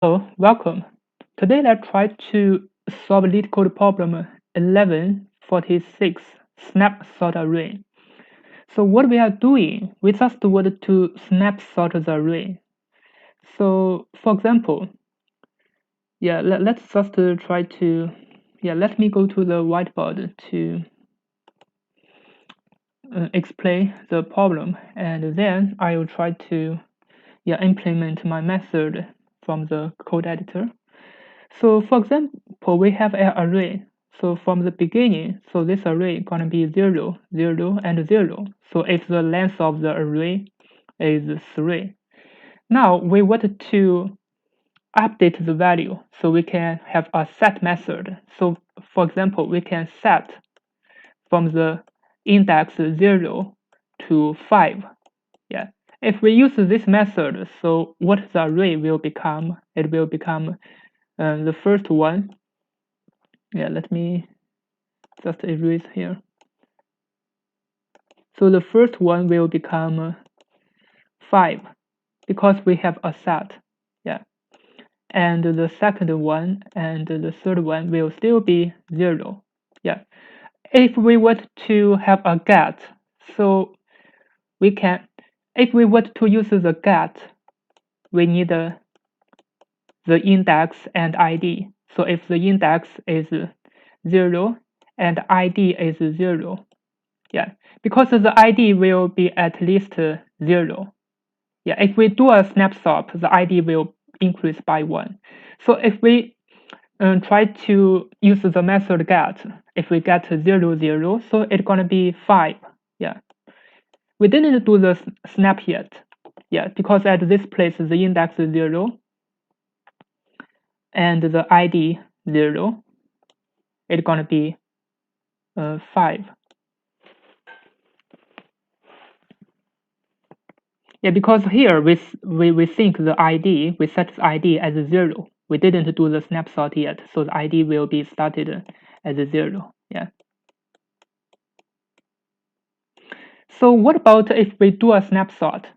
Hello, welcome. Today let's try to solve Leetcode problem 1146 snapshot array. So what we are doing, we just want to snapshot the array. So for example, let's just try to, let me go to the whiteboard to explain the problem, and then I will try to implement my method from the code editor. So for example, we have an array. So from the beginning, so this array gonna be 0, 0, and 0. So if the length of the array is 3. Now we want to update the value. So we can have a set method. So for example, we can set from the index 0 to 5. Yeah. If we use this method, so what the array will become, it will become the first one. Let me just erase here. So the first one will become 5 because we have a set. And the second one and the third one will still be 0. If we want to have a get, so we can, if we want to use the get, we need the index and ID. So if the index is 0 and ID is 0, because the ID will be at least 0. If we do a snapshot, the ID will increase by 1. So if we try to use the method get, if we get 0, 0, so it's gonna be 5. We didn't do the snap yet. Because at this place the index is 0 and the ID 0, it's gonna be 5. Because here we think the ID, we set the ID as 0. We didn't do the snapshot yet, so the ID will be started as 0. So what about if we do a snapshot?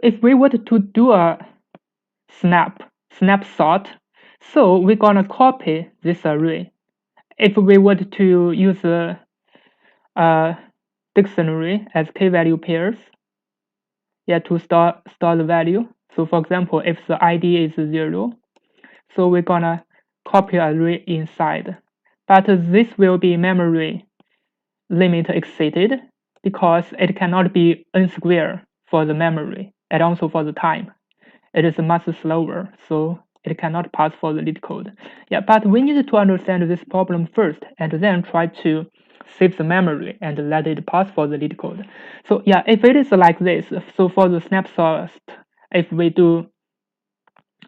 If we want to do a snapshot, so we're gonna copy this array. If we want to use a dictionary as key-value pairs, to store the value. So for example, if the ID is 0, so we're gonna copy array inside. But this will be memory limit exceeded because it cannot be n square for the memory and also for the time. It is much slower, so it cannot pass for the Leetcode. But we need to understand this problem first and then try to save the memory and let it pass for the Leetcode. So if it is like this, so for the snapshot, if we do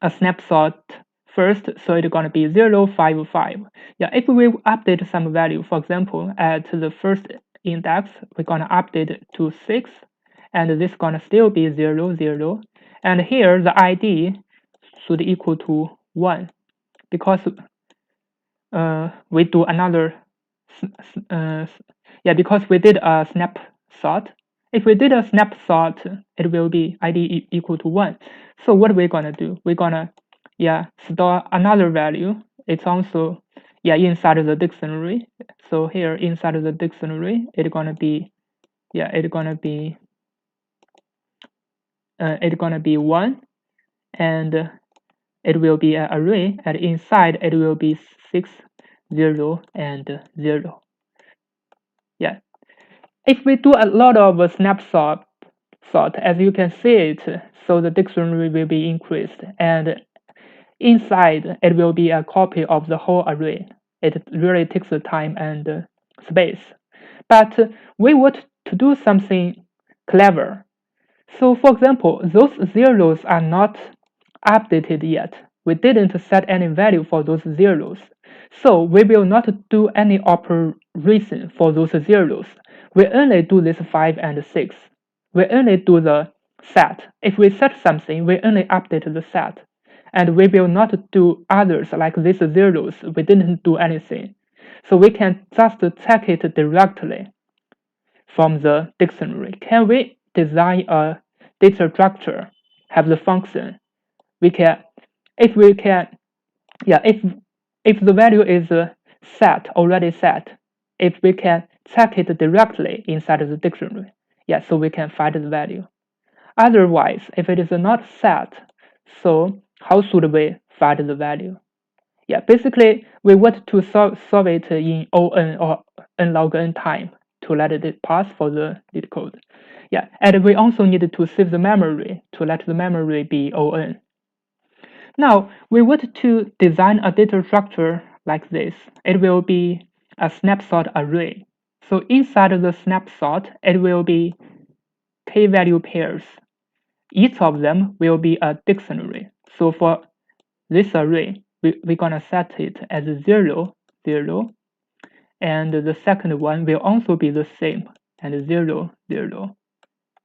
a snapshot first, so it's gonna be 0, 5, 5. If we update some value, for example, at the first index, we're gonna update it to 6, and this gonna still be 0, 0. And here the ID should equal to 1 because we do another because we did a snapshot. If we did a snapshot, it will be ID equal to 1. So what we're gonna do, we're gonna store another value. It's also inside of the dictionary. So here inside of the dictionary, it's gonna be it's gonna be 1, and it will be an array, and inside it will be 6, 0, and 0. If we do a lot of snapshot, as you can see it, so the dictionary will be increased, and inside it will be a copy of the whole array. It really takes the time and space. But we want to do something clever. So for example, those zeros are not updated yet. We didn't set any value for those zeros. So we will not do any operation for those zeros. We only do this 5 and 6. We only do the set. If we set something, we only update the set. And we will not do others like these zeros. We didn't do anything. So we can just check it directly from the dictionary. Can we design a data structure, have the function? We can if we can, yeah, if the value is already set, if we can check it directly inside the dictionary, yeah, so we can find the value. Otherwise, if it is not set, so how should we find the value? Yeah, basically we want to solve it in O(n) or n log n time to let it pass for the Leetcode. Yeah, and we also need to save the memory to let the memory be O(n). Now we want to design a data structure like this. It will be a snapshot array. So inside of the snapshot, it will be k-value pairs. Each of them will be a dictionary. So for this array, we're gonna set it as 0, 0, and the second one will also be the same, and 0, 0,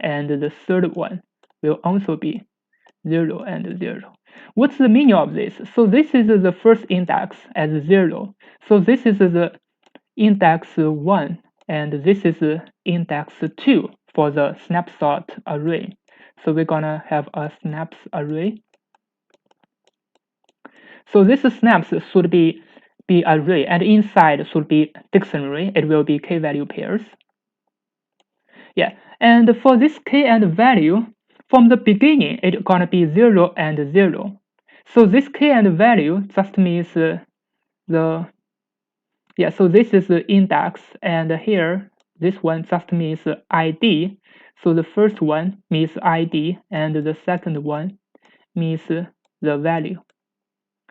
and the third one will also be 0 and 0. What's the meaning of this? So this is the first index as 0. So this is the index 1, and this is index 2 for the snapshot array. So we're gonna have a snaps array. So this snaps should be array, and inside should be dictionary. It will be k-value pairs. Yeah, and for this k and value, from the beginning, it's gonna be 0 and 0. So this k and value just means so this is the index, and here this one just means ID. So the first one means ID, and the second one means the value.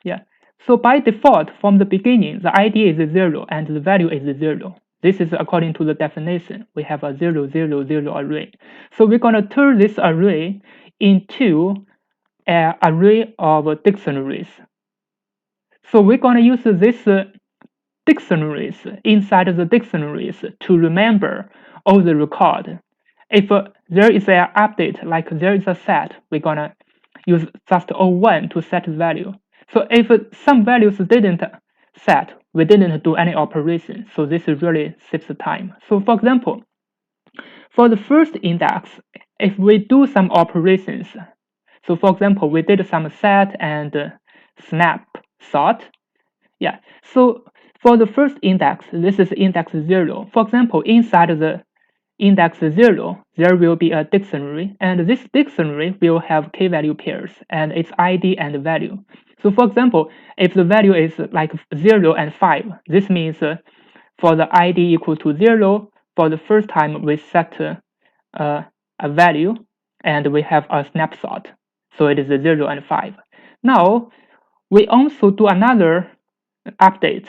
Yeah. So by default, from the beginning, the ID is 0 and the value is 0. This is according to the definition. We have a 0, 0, 0 array. So we're going to turn this array into an array of dictionaries. So we're going to use this dictionaries inside the dictionaries to remember all the record. If there is an update, like there is a set, we're going to use just O1 to set the value. So if some values didn't set, we didn't do any operation. So this really saves the time. So for example, for the first index, if we do some operations, so for example, we did some set and snapshot. Yeah, so for the first index, this is index 0. For example, inside the index 0, there will be a dictionary, and this dictionary will have k-value pairs and its ID and value. So for example, if the value is like 0 and 5, this means for the ID equal to 0, for the first time we set a value and we have a snapshot. So it is 0 and 5. Now, we also do another update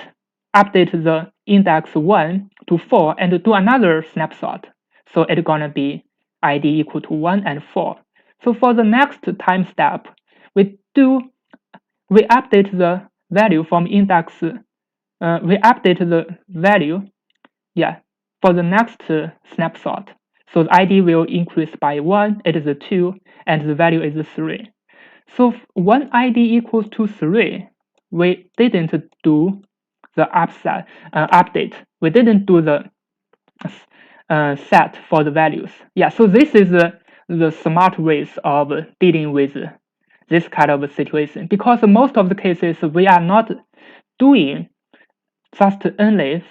the index 1 to 4 and do another snapshot. So it's gonna be ID equal to 1 and 4. So for the next time step, we update the value from index, we update the value, for the next snapshot. So the ID will increase by 1, it is a 2, and the value is 3. So when ID equals to 3, we didn't do the update. We didn't do the set for the values. Yeah, so this is the smart ways of dealing with this kind of situation, because most of the cases we are not doing just only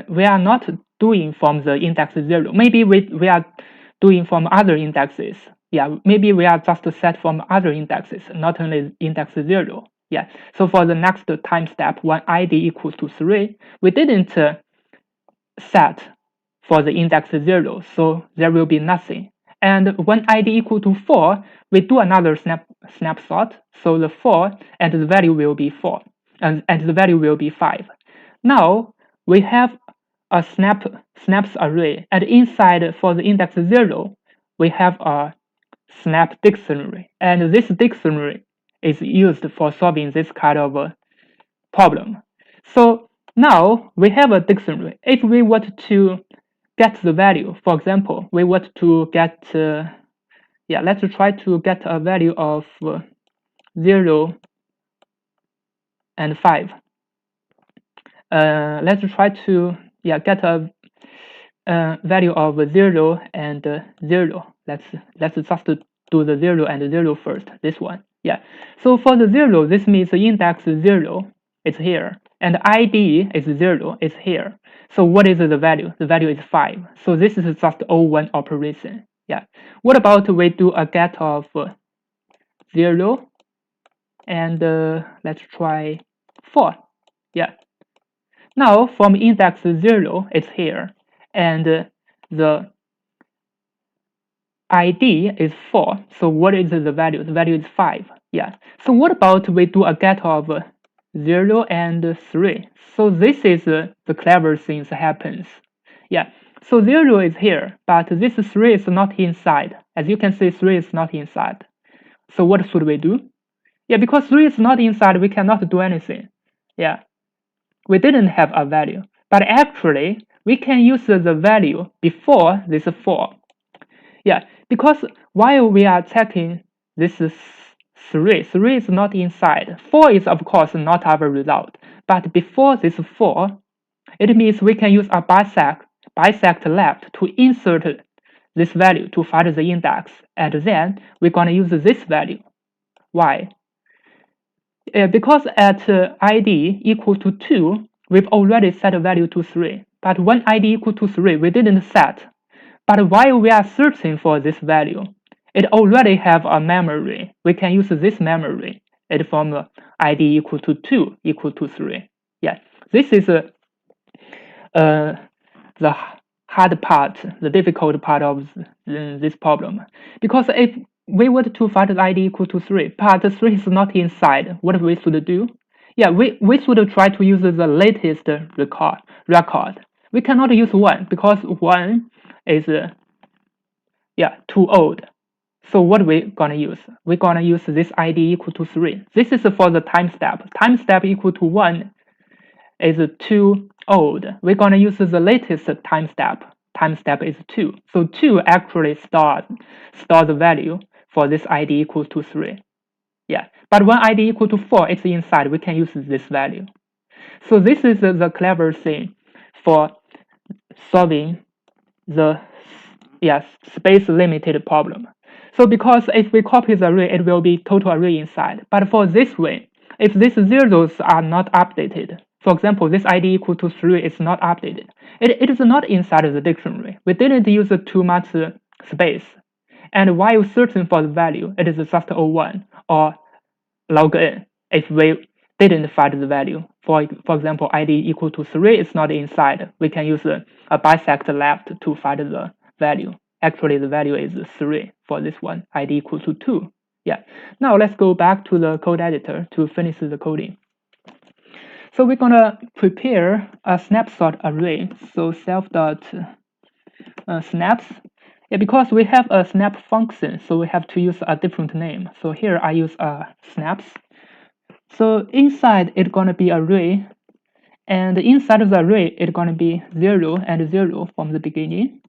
we are not doing from the index 0. Maybe we are doing from other indexes. Yeah, maybe we are just set from other indexes, not only index 0. Yeah, so for the next time step, when ID equals to 3, we didn't set for the index 0, so there will be nothing. And when ID equal to 4, we do another snapshot, so the 4 and the value will be 4, and the value will be 5. Now we have a snaps array, and inside for the index 0, we have a snap dictionary, and this dictionary is used for solving this kind of problem. So now we have a dictionary. If we want to get the value, for example, we want to get, let's try to get a value of 0 and 5. Let's try to get a value of 0 and 0. Let's just do the 0 and 0 first. This one, Yeah. So for the 0, this means the index 0 is here, and ID is 0 is here. So what is the value? The value is 5. So this is just O1 operation. Yeah. What about we do a get of 0 and let's try 4. Yeah. Now from index 0 it's here, and the ID is 4. So what is the value? The value is 5. Yeah. So what about we do a get of 0 and 3? So this is the clever things happens. Yeah. So 0 is here, but this 3 is not inside. As you can see, 3 is not inside. So what should we do? Yeah, because 3 is not inside, we cannot do anything. Yeah. We didn't have a value. But actually, we can use the value before this 4. Yeah, because while we are checking this is 3 is not inside. 4 is of course not our result. But before this 4, it means we can use a bisect left to insert this value to find the index. And then we're going to use this value. Why? Because at ID equal to 2, we've already set a value to 3. But when ID equal to 3, we didn't set. But while we are searching for this value, it already have a memory. We can use this memory. It from ID equal to 2 equal to 3. Yeah, this is the hard part, the difficult part of this problem. Because if we were to find the ID equal to 3, but 3 is not inside, what we should do? Yeah, we should try to use the latest record. We cannot use 1 because 1 is too old. So what we gonna use? We're gonna use this ID equal to 3. This is for the time step. Time step equal to 1 is too old. We're gonna use the latest time step. Time step is 2. So 2 actually store the value for this ID equal to 3. Yeah, but when ID equal to 4, it's inside. We can use this value. So this is the clever thing for solving the space limited problem. So because if we copy the array, it will be total array inside. But for this way, if these zeros are not updated, for example, this ID equal to 3 is not updated, it is not inside the dictionary. We didn't use too much space. And while searching for the value, it is just O1 or log n if we didn't find the value. For example, ID equal to 3 is not inside. We can use a bisect left to find the value. Actually, the value is 3 for this one, ID equal to 2. Yeah. Now let's go back to the code editor to finish the coding. So we're gonna prepare a snapshot array. So self.snaps. Yeah, because we have a snap function, so we have to use a different name. So here I use snaps. So inside it's gonna be array, and inside of the array it's gonna be 0 and 0 from the beginning.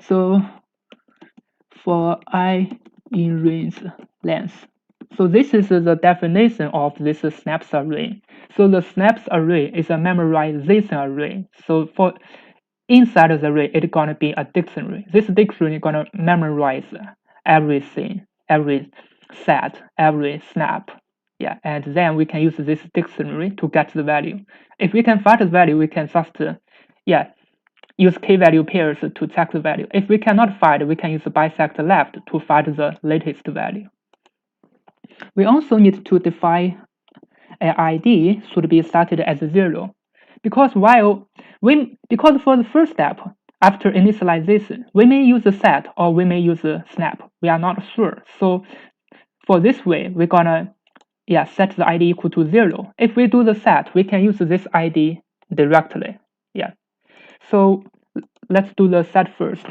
So for I in range length. So this is the definition of this snaps array. So the snaps array is a memorization array. So for inside of the array, it's gonna be a dictionary. This dictionary is gonna memorize everything, every set, every snap. Yeah, and then we can use this dictionary to get the value. If we can find the value, we can just use k-value pairs to check the value. If we cannot find, we can use bisect left to find the latest value. We also need to define an ID should be started as 0, because for the first step after initialization, we may use a set or we may use a snap. We are not sure. So for this way, we're gonna set the ID equal to 0. If we do the set, we can use this ID directly. Yeah. So let's do the set first.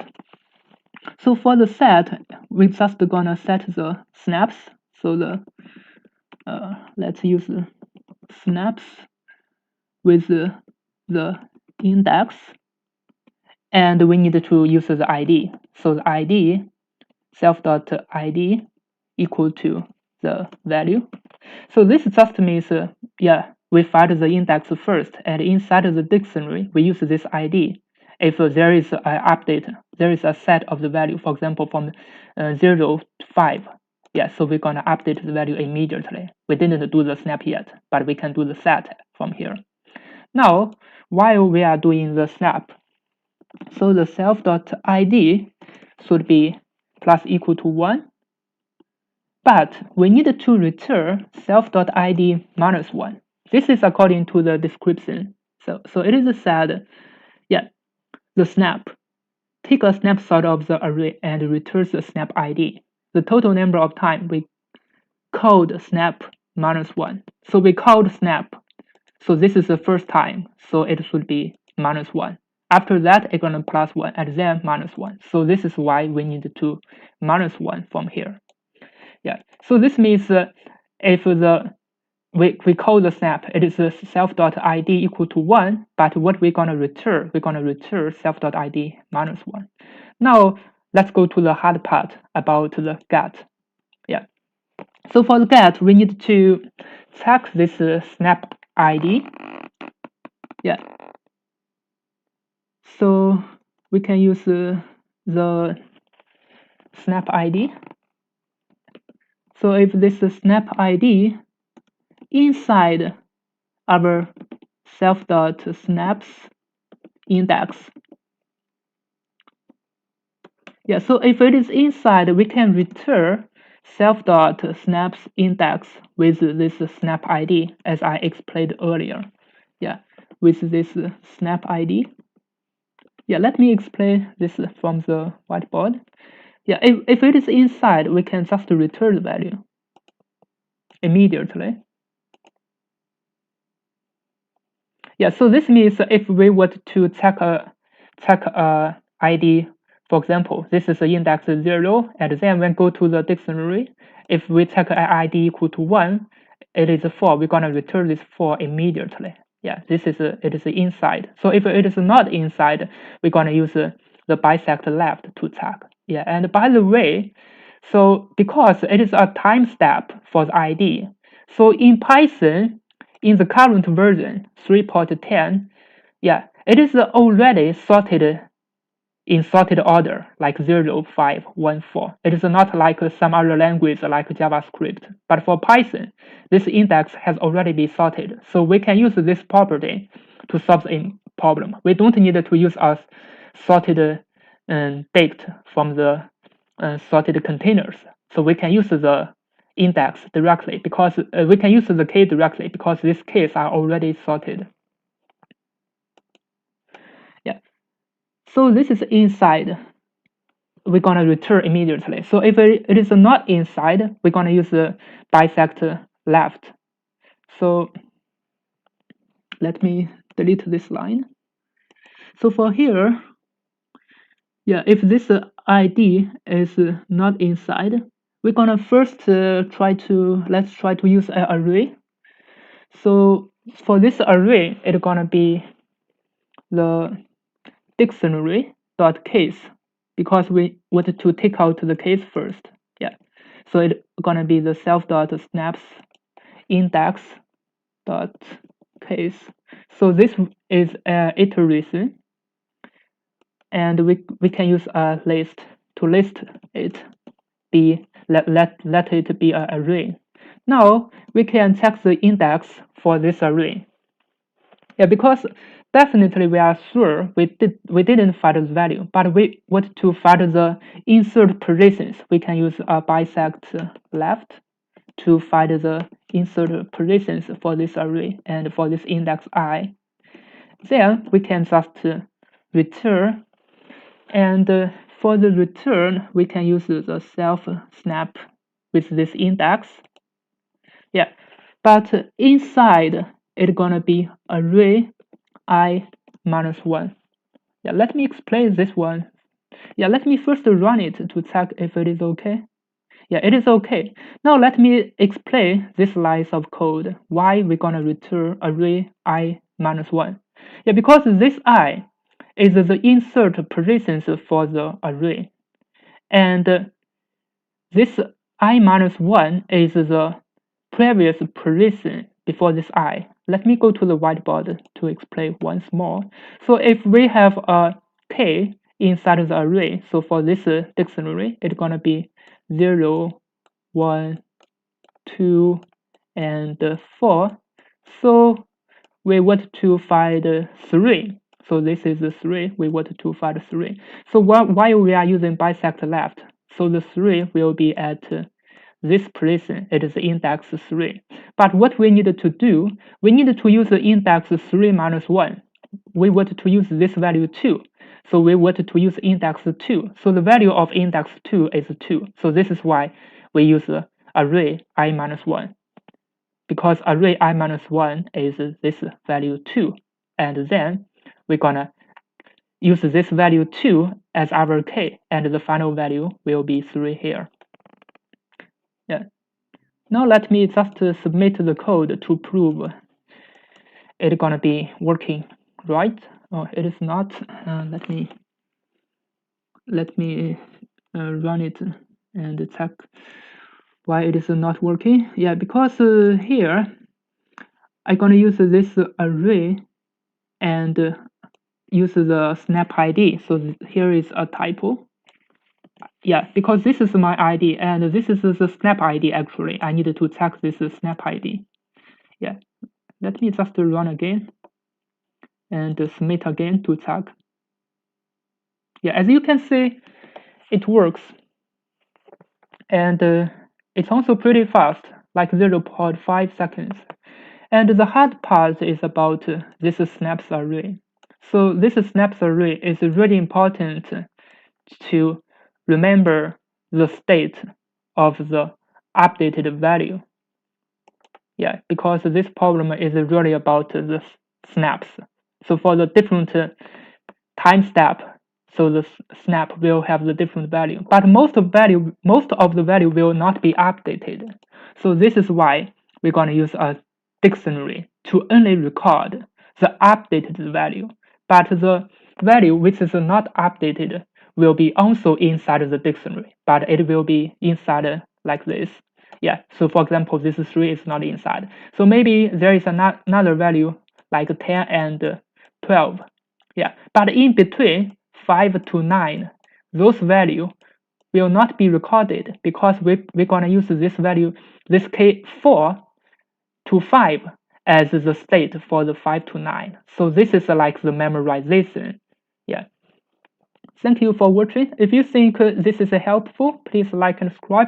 So for the set, we're just gonna set the snaps. So the let's use the snaps with the index, and we need to use the ID. So the ID self.id equal to the value. So this just means we find the index first, and inside the dictionary we use this ID. If there is an update, there is a set of the value, for example, from 0 to 5. Yeah, so we're gonna update the value immediately. We didn't do the snap yet, but we can do the set from here. Now, while we are doing the snap, so the self.id should be plus equal to 1, but we need to return self.id minus 1. This is according to the description. So it is said, yeah, the snap. Take a snapshot of the array and returns the snap ID. The total number of time we called snap minus 1. So we called snap. So this is the first time. So it should be minus 1. After that, it's gonna plus 1 and then minus 1. So this is why we need to minus 1 from here. Yeah. So this means if we call the snap, it is self.id equal to 1, but what we're gonna return self.id minus 1. Now let's go to the hard part about the get. Yeah. So for the get, we need to check this snap ID. Yeah. So we can use the snap ID. So if this snap ID inside our self.snaps index. Yeah, so if it is inside, we can return self.snaps index with this snap ID, as I explained earlier. Yeah, with this snap ID. Yeah, let me explain this from the whiteboard. Yeah, if it is inside, we can just return the value immediately. Yeah, so this means if we were to check a ID, for example, this is the index 0, and then when go to the dictionary, if we check an ID equal to 1, it is 4. We're gonna return this 4 immediately. Yeah, it is inside. So if it is not inside, we're gonna use the bisect left to check. Yeah, and by the way, so because it is a time step for the ID, so in Python, in the current version 3.10, yeah, it is already sorted in sorted order, like 0, 5, 1, 4. It is not like some other language like JavaScript. But for Python, this index has already been sorted. So we can use this property to solve the problem. We don't need to use a sorted date from the sorted containers. So we can use the index directly because we can use the key directly because these keys are already sorted. Yeah. So this is inside. We're gonna return immediately. So if it is not inside, we're gonna use the bisect left. So let me delete this line. So for here, yeah, if this ID is not inside, we're gonna first let's try to use an array. So for this array, it's gonna be the dictionary.case because we want to take out the case first. Yeah, so it's gonna be the self.snaps index.case. So this is an iteration, and we can use a list to list it. Let it be an array. Now we can check the index for this array. Yeah, because definitely we are sure we didn't find the value, but we want to find the insert positions. We can use a bisect left to find the insert positions for this array and for this index I. Then we can just return, and for the return we can use the self snap with this index. Yeah, but inside it's gonna be array I minus 1. Yeah, let me explain this one. Yeah, let me first run it to check if it is okay. Yeah, it is okay. Now let me explain this lines of code, why we're gonna return array I minus 1. Yeah, because this I is the insert positions for the array, and this I minus 1 is the previous position before this I. Let me go to the whiteboard to explain once more. So if we have a k inside the array, so for this dictionary, it's gonna be 0, 1, 2, and 4. So we want to find 3. So this is 3. We want to find 3. So while we are using bisect left, so the 3 will be at this position. It is index 3. But what we need to do, we need to use the index 3 minus 1. We want to use this value 2. So we want to use index 2. So the value of index 2 is 2. So this is why we use array I minus 1. Because array I minus 1 is this value 2. And then we're gonna use this value 2 as our k, and the final value will be 3 here. Yeah. Now let me just submit the code to prove it's gonna be working, right? Oh, it is not. Let me run it and check why it is not working. Yeah, because here I'm gonna use this array and use the snap ID. So here is a typo. Yeah, because this is my ID and this is the snap ID. Actually, I need to check this snap ID. Yeah, let me just run again and submit again to check. Yeah, as you can see, it works, and it's also pretty fast, like 0.5 seconds. And the hard part is about this snaps array. So this snaps array is really important to remember the state of the updated value. Yeah, because this problem is really about the snaps. So for the different time step, so the snap will have the different value, but most of the value will not be updated. So this is why we're going to use a dictionary to only record the updated value, but the value which is not updated will be also inside the dictionary, but it will be inside like this. Yeah, so for example, this 3 is not inside. So maybe there is another value like 10 and 12. Yeah, but in between 5 to 9, those value will not be recorded because we're going to use this value, this k4 to 5 as the state for the 5 to 9. So this is like the memorization. Yeah. Thank you for watching. If you think this is helpful, please like and subscribe.